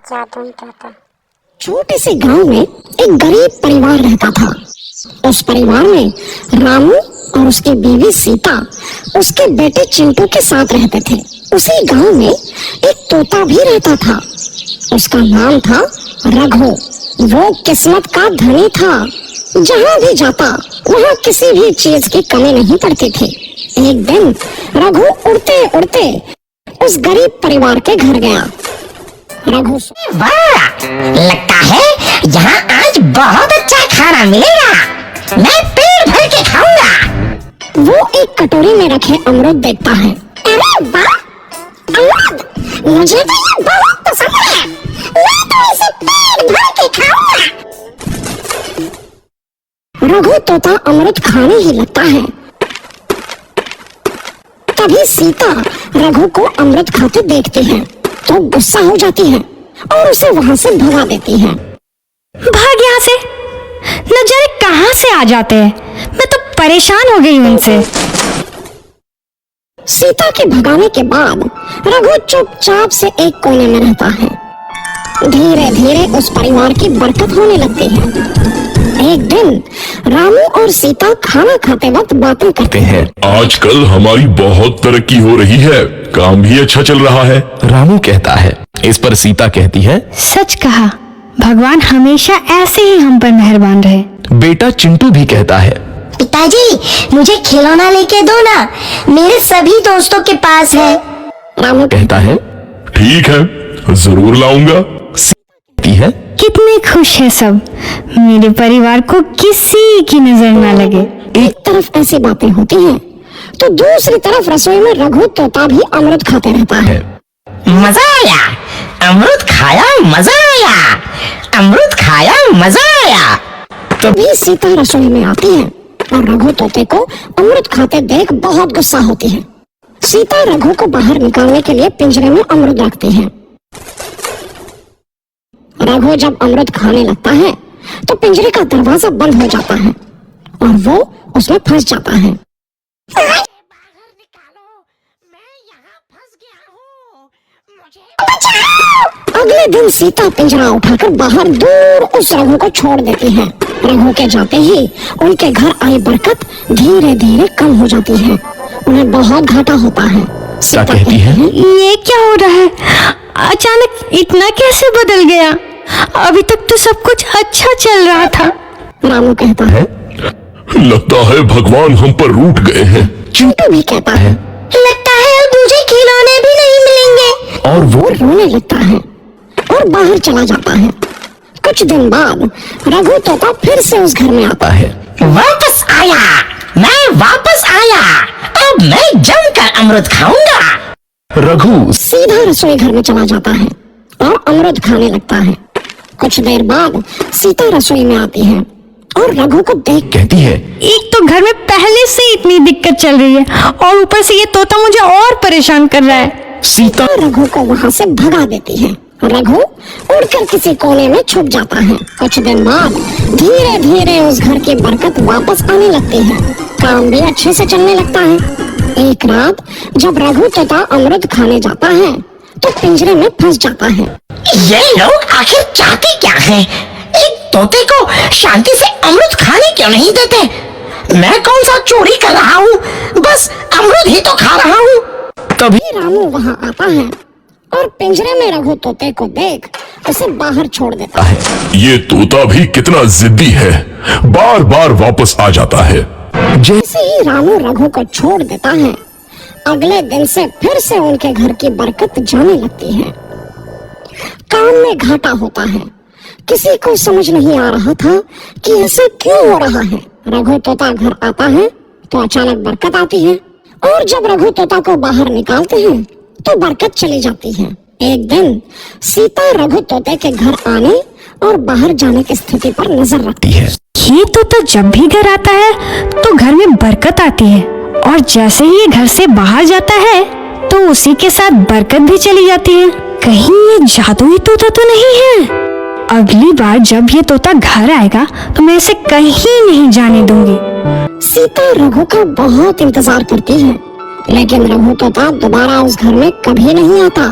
जादुई तोता। छोटे से गांव में एक गरीब परिवार रहता था। उस परिवार में रामू और उसकी बीवी सीता उसके बेटे चिंटू के साथ रहते थे। उसी गांव में एक तोता भी रहता था। उसका नाम था रघु। वो किस्मत का धनी था। जहाँ भी जाता वहाँ किसी भी चीज की कमी नहीं पड़ती थी। एक दिन रघु उड़ते उड़ते उस गरीब परिवार के घर गया। रघु, वाह, लगता है यहाँ आज बहुत अच्छा खाना मिलेगा। मैं पेट भर के खाऊंगा। वो एक कटोरी में रखे अमरूद देखता है। अरे वाह, अमरूद! मुझे तो ये बहुत पसंद है। मैं तो इसे पेट भर के खाऊंगा। रघु तोता अमरूद खाने ही लगता है। तभी सीता रघु को अमरूद खाते देखती है तो गुस्सा हो जाती है और उसे वहाँ से भगा देती है। भाग यहाँ से, न जाने कहाँ से आ जाते हैं। मैं तो परेशान हो गई उनसे। सीता के भगाने के बाद रघु चुपचाप से एक कोने में रहता है। धीरे धीरे उस परिवार की बरकत होने लगती है। एक दिन रामू और सीता खाना खाते वक्त बातें करते हैं। आजकल हमारी बहुत तरक्की हो रही है, काम भी अच्छा चल रहा है, रामू कहता है। इस पर सीता कहती है, सच कहा, भगवान हमेशा ऐसे ही हम पर मेहरबान रहे। बेटा चिंटू भी कहता है, पिताजी, मुझे खिलौना लेके दो ना, मेरे सभी दोस्तों के पास है। रामू कहता है, ठीक है, जरूर लाऊंगा। कहती है, कितने खुश है सब, मेरे परिवार को किसी की नजर ना लगे। एक तरफ ऐसी बातें होती हैं तो दूसरी तरफ रसोई में रघु तोता भी अमरूद खाते रहता है। मजा आया, अमरूद खाया, मजा आया, अमरूद खाया, मजा आया। तभी सीता रसोई में आती है और रघु तोते को अमरूद खाते देख बहुत गुस्सा होती है। सीता रघु को बाहर निकालने के लिए पिंजरे में अमरूद रखती है। रघु जब अमरूद खाने लगता है तो पिंजरे का दरवाजा बंद हो जाता है और वो उसमें फंस जाता है। अगले दिन सीता पिंजरा उठाकर बाहर दूर उस रघु को छोड़ देती है। रघु के जाते ही उनके घर आई बरकत धीरे धीरे कम हो जाती है। उन्हें बहुत घाटा होता है। सीता कहती है, ये क्या हो रहा है? अचानक इतना कैसे बदल गया? अभी तक तो सब कुछ अच्छा चल रहा था। रामू कहता है, लगता है भगवान हम पर रूठ गए हैं। चिंटू भी कहता है, लगता है अब मुझे खिलौने भी नहीं मिलेंगे। और वो रोने लगता है और बाहर चला जाता है। कुछ दिन बाद रघु तोता फिर से उस घर में आता है। वापस आया, मैं वापस आया, अब मैं जमकर अमरूद खाऊंगा। रघु सीधा रसोई घर में चला जाता है और अमरूद खाने लगता है। कुछ देर बाद सीता रसोई में आती है और रघु को देख कहती है, एक तो घर में पहले से इतनी दिक्कत चल रही है और ऊपर से ये तोता मुझे और परेशान कर रहा है। सीता रघु को वहाँ से भगा देती है। रघु उड़कर किसी कोने में छुप जाता है। कुछ दिन बाद धीरे धीरे उस घर की बरकत वापस आने लगती है। काम भी अच्छे से चलने लगता है। एक रात जब रघु तोता अमरूद खाने जाता है तो पिंजरे में फंस जाता है। ये लोग आखिर चाहते क्या हैं? एक तोते को शांति से अमरूद खाने क्यों नहीं देते? मैं कौन सा चोरी कर रहा हूँ? बस अमरूद ही तो खा रहा हूँ। तभी रामू वहाँ आता है और पिंजरे में रघु तोते को देख उसे बाहर छोड़ देता है। ये तोता भी कितना जिद्दी है, बार बार वापस आ जाता है। जैसे ही रामू रघु को छोड़ देता है, अगले दिन से फिर से उनके घर की बरकत जाने लगती है। काम में घाटा होता है। किसी को समझ नहीं आ रहा था कि ऐसा क्यों हो रहा है। रघु तोता घर आता है तो अचानक बरकत आती है और जब रघु तोता को बाहर निकालते हैं तो बरकत चली जाती है। एक दिन सीता रघु तोते के घर आने और बाहर जाने की स्थिति पर नजर रखती है। ये तोता जब भी घर आता है तो घर में बरकत आती है और जैसे ही ये घर से बाहर जाता है तो उसी के साथ बरकत भी चली जाती है। कहीं ये जादुई तोता तो नहीं है? अगली बार जब ये तोता घर आएगा तो मैं इसे कहीं नहीं जाने दूंगी। सीता रघु का बहुत इंतजार करती है लेकिन रघु तोता दोबारा उस घर में कभी नहीं आता।